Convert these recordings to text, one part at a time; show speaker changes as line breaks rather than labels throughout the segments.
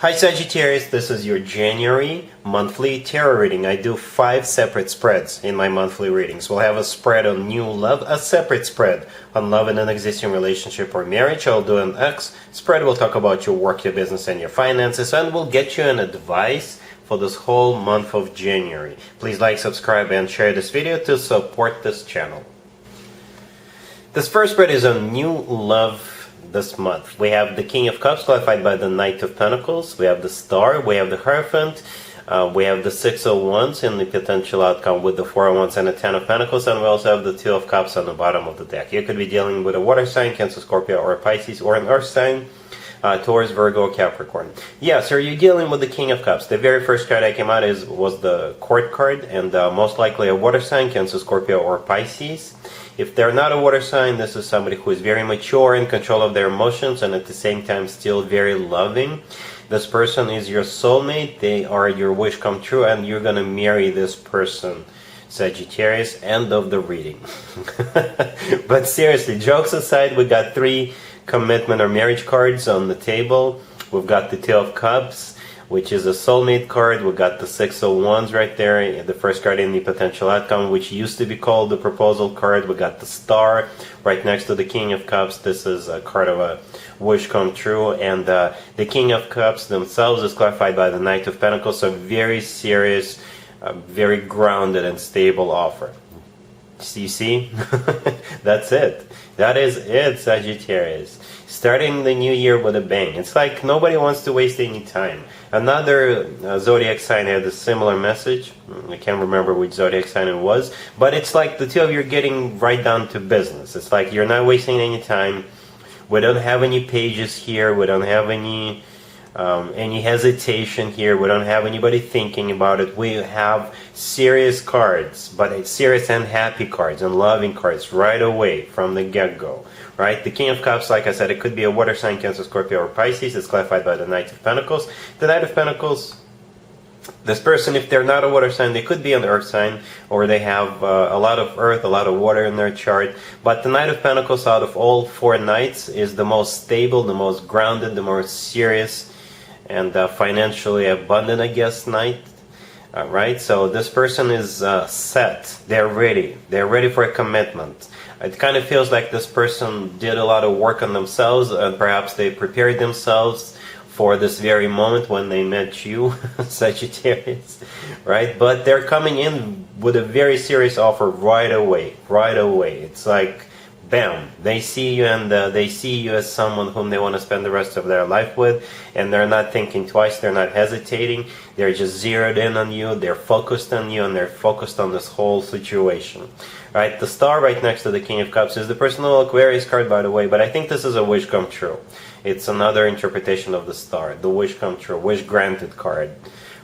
Hi Sagittarius, this is your January monthly tarot reading. I do 5 separate spreads in my monthly readings. We'll have a spread on new love, a separate spread on love in an existing relationship or marriage. I'll do an X spread. We'll talk about your work, your business, and your finances, and we'll get you an advice for this whole month of January. Please like, subscribe, and share this video to support this channel. This first spread is on new love this month. We have the King of Cups clarified by the Knight of Pentacles. We have the Star. We have the Hierophant. We have the Six of Wands in the potential outcome with the Four of Wands and the Ten of Pentacles. And we also have the Two of Cups on the bottom of the deck. You could be dealing with a water sign, Cancer, Scorpio, or a Pisces, or an earth sign, Taurus, Virgo, Capricorn. Yeah, so you're dealing with the King of Cups. The very first card that came out was the Court card, and most likely a water sign, Cancer, Scorpio, or Pisces. If they're not a water sign, this is somebody who is very mature, in control of their emotions, and at the same time still very loving. This person is your soulmate. They are your wish come true, and you're going to marry this person, Sagittarius. End of the reading. But seriously, jokes aside, we got 3 commitment or marriage cards on the table. We've got the Two of Cups, which is a soulmate card. We got the Six of Wands right there, the first card in the potential outcome, which used to be called the proposal card. We got the Star right next to the King of Cups. This is a card of a wish come true. And the King of Cups themselves is clarified by the Knight of Pentacles, a very serious, very grounded and stable offer. You see? That's it. That is it, Sagittarius. Starting the new year with a bang. It's like nobody wants to waste any time. Another zodiac sign had a similar message. I can't remember which zodiac sign it was, but it's like the two of you are getting right down to business. It's like you're not wasting any time. We don't have any pages here. We don't have any hesitation here. We don't have anybody thinking about it. We have serious cards, but it's serious and happy cards and loving cards right away from the get-go. Right? The King of Cups, like I said, it could be a water sign, Cancer, Scorpio, or Pisces. It's clarified by the Knight of Pentacles. The Knight of Pentacles, this person, if they're not a water sign, they could be an earth sign, or they have a lot of earth, a lot of water in their chart. But the Knight of Pentacles, out of all 4 knights, is the most stable, the most grounded, the most serious, and financially abundant, I guess, knight. Right? So this person is set. They're ready. They're ready for a commitment. It kind of feels like this person did a lot of work on themselves, and perhaps they prepared themselves for this very moment when they met you, Sagittarius, right? But they're coming in with a very serious offer right away, right away. It's like, bam, they see you, and they see you as someone whom they want to spend the rest of their life with, and they're not thinking twice, they're not hesitating, they're just zeroed in on you, they're focused on you, and they're focused on this whole situation. Right, the Star right next to the King of Cups is the personal Aquarius card, by the way, but I think this is a wish come true. It's another interpretation of the Star, the wish come true, wish granted card.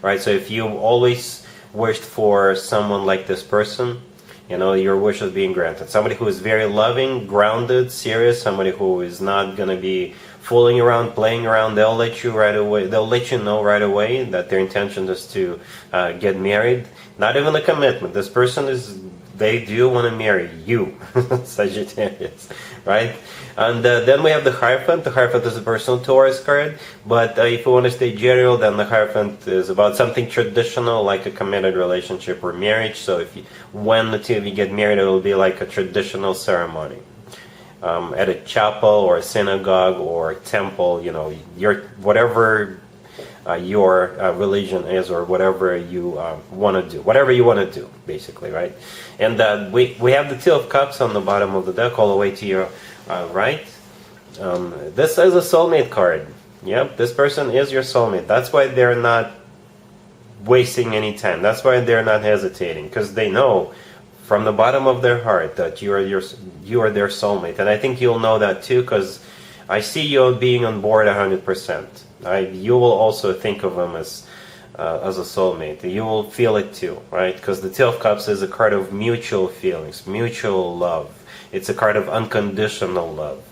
Right, so if you always wished for someone like this person, you know, your wish is being granted. Somebody who is very loving, grounded, serious, somebody who is not going to be fooling around, playing around. They'll let you right away. They'll let you know right away that their intention is to get married. Not even a commitment. This person is, they do want to marry you, Sagittarius, right? And then we have the Hierophant. The Hierophant is a personal Taurus card, but if you want to stay general, then the Hierophant is about something traditional, like a committed relationship or marriage. So when the two of you get married, it will be like a traditional ceremony. At a chapel or a synagogue or a temple, you know, whatever your religion is, or whatever you want to do, whatever you want to do, basically, right? And we have the Two of Cups on the bottom of the deck, all the way to your right. This is a soulmate card. Yep, this person is your soulmate. That's why they're not wasting any time. That's why they're not hesitating, because they know from the bottom of their heart that you are their soulmate. And I think you'll know that too, because I see you being on board 100%. You will also think of them as a soulmate. You will feel it too, right? Because the Two of Cups is a card of mutual feelings, mutual love. It's a card of unconditional love.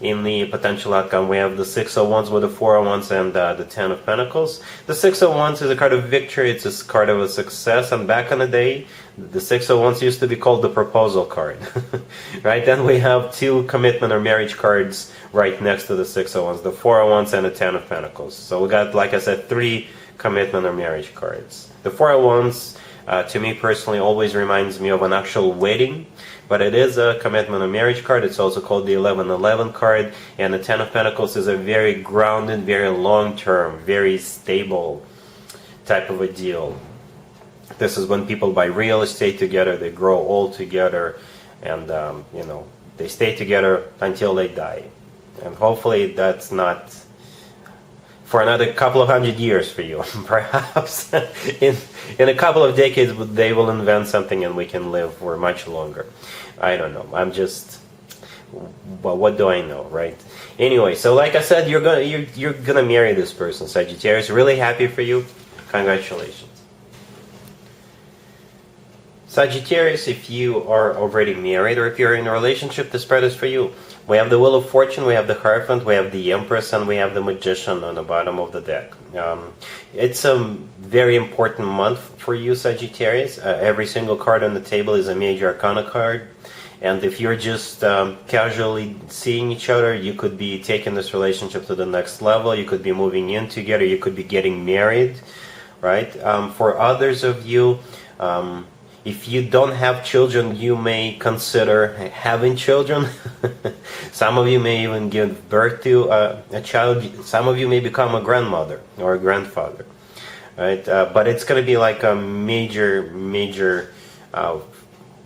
in the potential outcome. We have the Six of Wands with the Four of Wands and the Ten of Pentacles. The Six of Wands is a card of victory. It's a card of a success. And back in the day, the Six of Wands used to be called the proposal card. Right? Then we have two commitment or marriage cards right next to the Six of Wands, the Four of Wands and the Ten of Pentacles. So we got, like I said, three commitment or marriage cards. The Four of Wands, to me personally, always reminds me of an actual wedding, but it is a commitment or marriage card. It's also called the 1111 card, and the Ten of Pentacles is a very grounded, very long-term, very stable type of a deal. This is when people buy real estate together, they grow old together, and you know, they stay together until they die. And hopefully that's not for another couple of 100 years for you. Perhaps in a couple of decades they will invent something and we can live for much longer. I don't know. I'm just, well, what do I know, right? Anyway, so like I said, you're gonna marry this person, Sagittarius. Really happy for you. Congratulations. Sagittarius, if you are already married or if you're in a relationship, the spread is for you. We have the Wheel of Fortune, we have the Hierophant, we have the Empress, and we have the Magician on the bottom of the deck. It's a very important month for you, Sagittarius. Every single card on the table is a major arcana card. And if you're just casually seeing each other, you could be taking this relationship to the next level. You could be moving in together. You could be getting married, right? For others of you, if you don't have children, you may consider having children. Some of you may even give birth to a child. Some of you may become a grandmother or a grandfather, right? But it's going to be like a major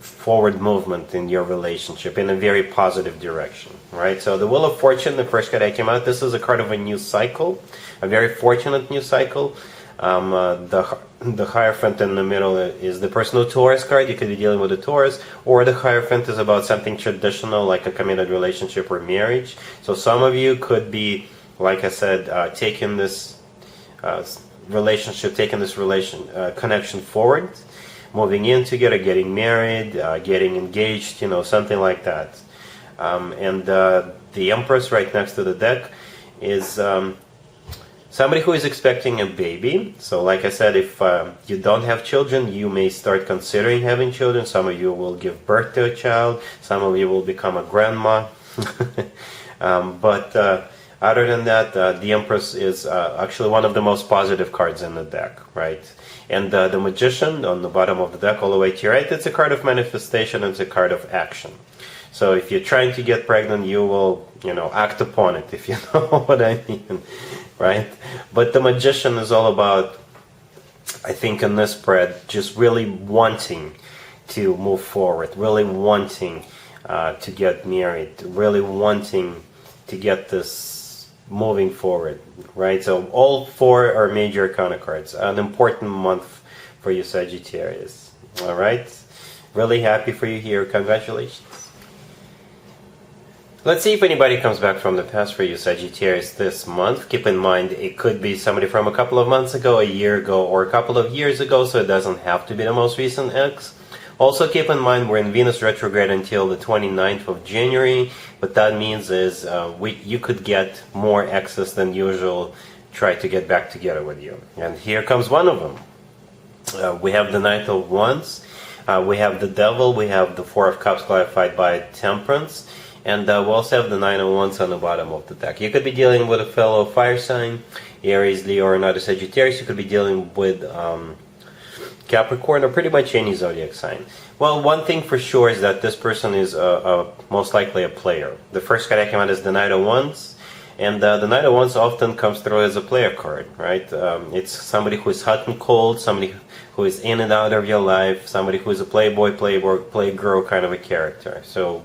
forward movement in your relationship in a very positive direction, right? So the Wheel of Fortune, the first card that came out, this is a card of a new cycle, a very fortunate new cycle. The Hierophant in the middle is the personal Taurus card. You could be dealing with a Taurus, or the Hierophant is about something traditional like a committed relationship or marriage. So some of you could be, like I said, taking this connection forward, moving in together, getting married, getting engaged, you know, something like that. And the Empress right next to the deck is somebody who is expecting a baby. So like I said, if you don't have children, you may start considering having children. Some of you will give birth to a child. Some of you will become a grandma. But other than that, the Empress is actually one of the most positive cards in the deck, right? And the Magician on the bottom of the deck all the way to your right, it's a card of manifestation. It's a card of action. So if you're trying to get pregnant, you will, you know, act upon it, if you know what I mean, right? But the Magician is all about, I think in this spread, just really wanting to move forward, really wanting to get married, really wanting to get this moving forward, right? So all four are major arcana cards, an important month for you, Sagittarius, all right? Really happy for you here. Congratulations. Let's see if anybody comes back from the past for you, Sagittarius, this month. Keep in mind, it could be somebody from a couple of months ago, a year ago, or a couple of years ago, so it doesn't have to be the most recent ex. Also keep in mind, we're in Venus retrograde until the 29th of January. What that means is you could get more exes than usual, try to get back together with you. And here comes one of them. We have the Knight of Wands, we have the Devil, we have the Four of Cups clarified by Temperance. And we also have the Nine of Wands on the bottom of the deck. You could be dealing with a fellow fire sign, Aries, Leo, or another Sagittarius. You could be dealing with Capricorn, or pretty much any zodiac sign. Well, one thing for sure is that this person is most likely a player. The first card I came out is the Knight of Wands. And the Knight of Wands often comes through as a player card, right? It's somebody who is hot and cold, somebody who is in and out of your life, somebody who is a playboy, playgirl kind of a character. So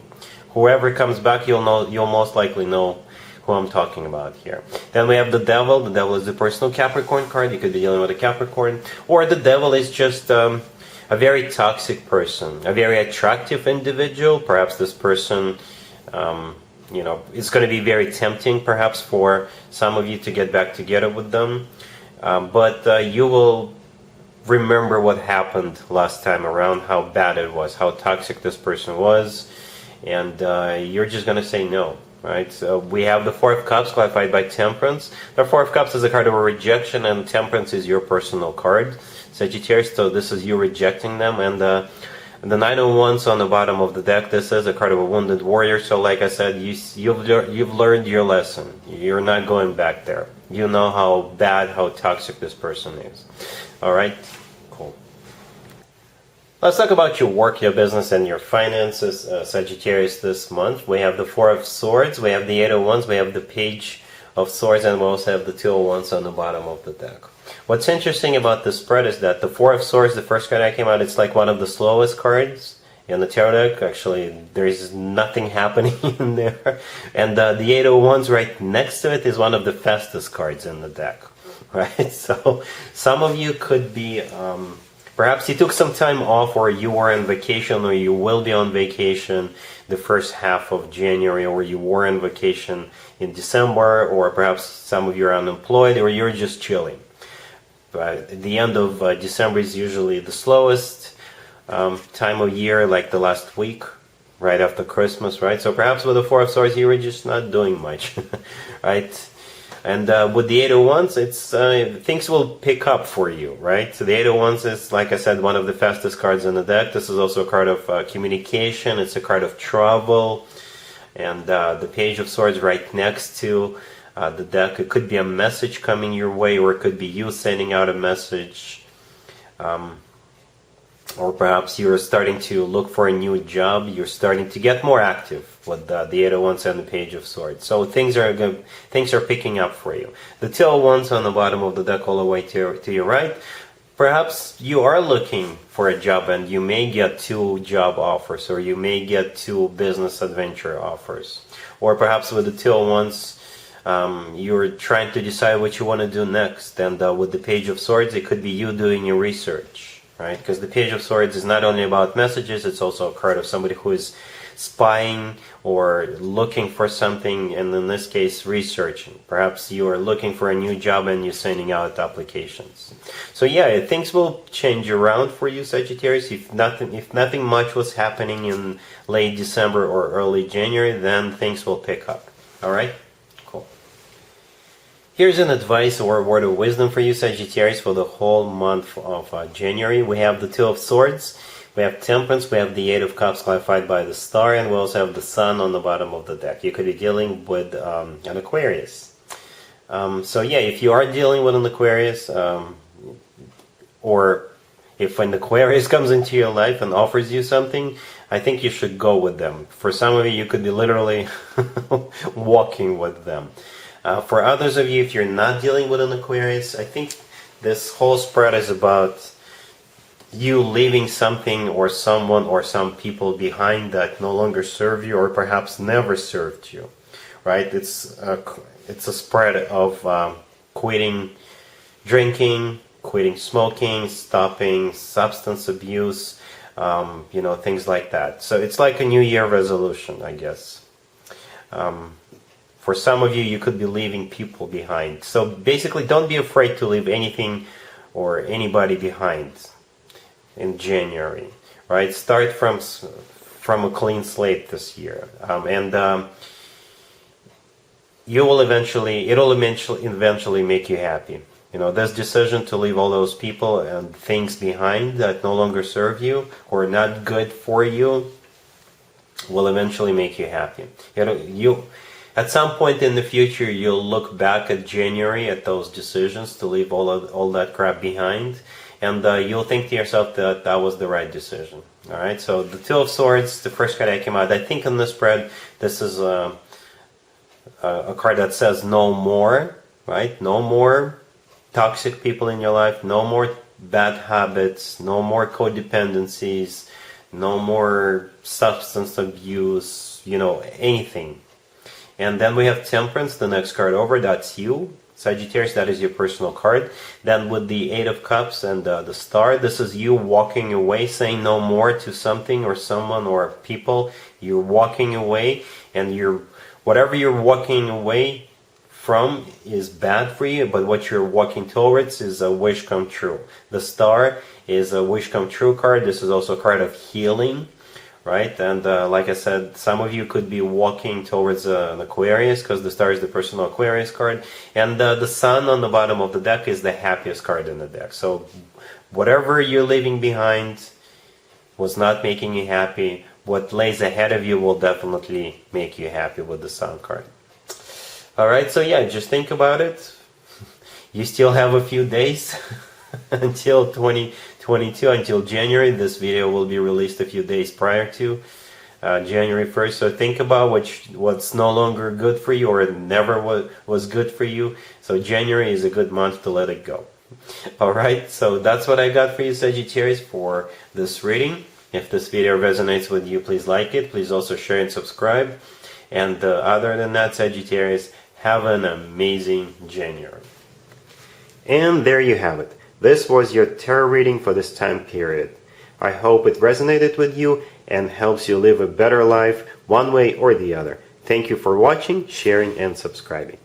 whoever comes back, you'll most likely know who I'm talking about here. Then we have the Devil. The Devil is the personal Capricorn card. You could be dealing with a Capricorn. Or the Devil is just a very toxic person, a very attractive individual. Perhaps this person, you know, it's going to be very tempting perhaps for some of you to get back together with them. But you will remember what happened last time around, how bad it was, how toxic this person was. And you're just going to say no. right? So we have the Four of Cups clarified by Temperance. The Four of Cups is a card of a rejection, and Temperance is your personal card, Sagittarius. So this is you rejecting them, and the Nine of Wands on the bottom of the deck. This is a card of a wounded warrior. So, like I said, you've learned your lesson. You're not going back there. You know how bad, how toxic this person is. All right, cool. Let's talk about your work, your business, and your finances, Sagittarius, this month. We have the Four of Swords, we have the Eight of Wands, we have the Page of Swords, and we also have the Two of Wands on the bottom of the deck. What's interesting about this spread is that the Four of Swords, the first card that came out, it's like one of the slowest cards in the tarot deck. Actually, there's nothing happening in there. And the Eight of Wands right next to it is one of the fastest cards in the deck. Right? So some of you could be, perhaps you took some time off, or you were on vacation, or you will be on vacation the first half of January, or you were on vacation in December, or perhaps some of you are unemployed, or you're just chilling. The end of December is usually the slowest time of year, like the last week, right after Christmas, right? So perhaps with the Four of Swords, you were just not doing much, right? And with the Eight of Wands, it's things will pick up for you, right? So the Eight of Wands is, like I said, one of the fastest cards in the deck. This is also a card of communication. It's a card of travel. And the Page of Swords right next to the deck. It could be a message coming your way, or it could be you sending out a message, or perhaps you're starting to look for a new job. You're starting to get more active with the Eight of Wands and the Page of Swords. So things are picking up for you. The Two of Wands on the bottom of the deck, all the way to your right. Perhaps you are looking for a job, and you may get 2 job offers, or you may get 2 business adventure offers, or perhaps with the Two of Wands, you're trying to decide what you want to do next. And with the Page of Swords, it could be you doing your research, right? Because the Page of Swords is not only about messages, it's also a card of somebody who is spying or looking for something, and in this case, researching. Perhaps you are looking for a new job and you're sending out applications. So yeah, things will change around for you, Sagittarius. If nothing much was happening in late December or early January, then things will pick up. All right? Here's an advice or a word of wisdom for you, Sagittarius, for the whole month of January. We have the Two of Swords, we have Temperance, we have the Eight of Cups clarified by the Star, and we also have the Sun on the bottom of the deck. You could be dealing with an Aquarius. So yeah, if you are dealing with an Aquarius, or if an Aquarius comes into your life and offers you something, I think you should go with them. For some of you, you could be literally walking with them. For others of you, if you're not dealing with an Aquarius, I think this whole spread is about you leaving something or someone or some people behind that no longer serve you, or perhaps never served you, right? It's a spread of quitting drinking, quitting smoking, stopping substance abuse, things like that. So it's like a New Year resolution, I guess. For some of you, you could be leaving people behind. So basically, don't be afraid to leave anything or anybody behind in January, right? Start from a clean slate this year, and it'll eventually make you happy. This decision to leave all those people and things behind that no longer serve you or not good for you will eventually make you happy. At some point in the future, you'll look back at January, at those decisions to leave all that crap behind, and you'll think to yourself that that was the right decision. All right, so the Two of Swords, the first card that came out, I think in this spread, this is a card that says no more, right? No more toxic people in your life, no more bad habits, no more codependencies, no more substance abuse, anything. And then we have Temperance, the next card over. That's you, Sagittarius. That is your personal card. Then with the Eight of Cups and the Star, this is you walking away, saying no more to something or someone or people. You're walking away, and whatever you're walking away from is bad for you, but what you're walking towards is a wish come true. The Star is a wish come true card. This is also a card of healing. right? And like I said, some of you could be walking towards an Aquarius, because the star is the personal Aquarius card, and the sun on the bottom of the deck is the happiest card in the deck. So whatever you're leaving behind was not making you happy, what lays ahead of you will definitely make you happy with the sun card. Alright, so yeah, just think about it. You still have a few days until 2022, until January. This video will be released a few days prior to January 1st. So think about what's no longer good for you, or never was good for you. So January is a good month to let it go. Alright, so that's what I got for you, Sagittarius, for this reading. If this video resonates with you, please like it. Please also share and subscribe. And other than that, Sagittarius, have an amazing January. And there you have it. This was your tarot reading for this time period. I hope it resonated with you and helps you live a better life one way or the other. Thank you for watching, sharing, and subscribing.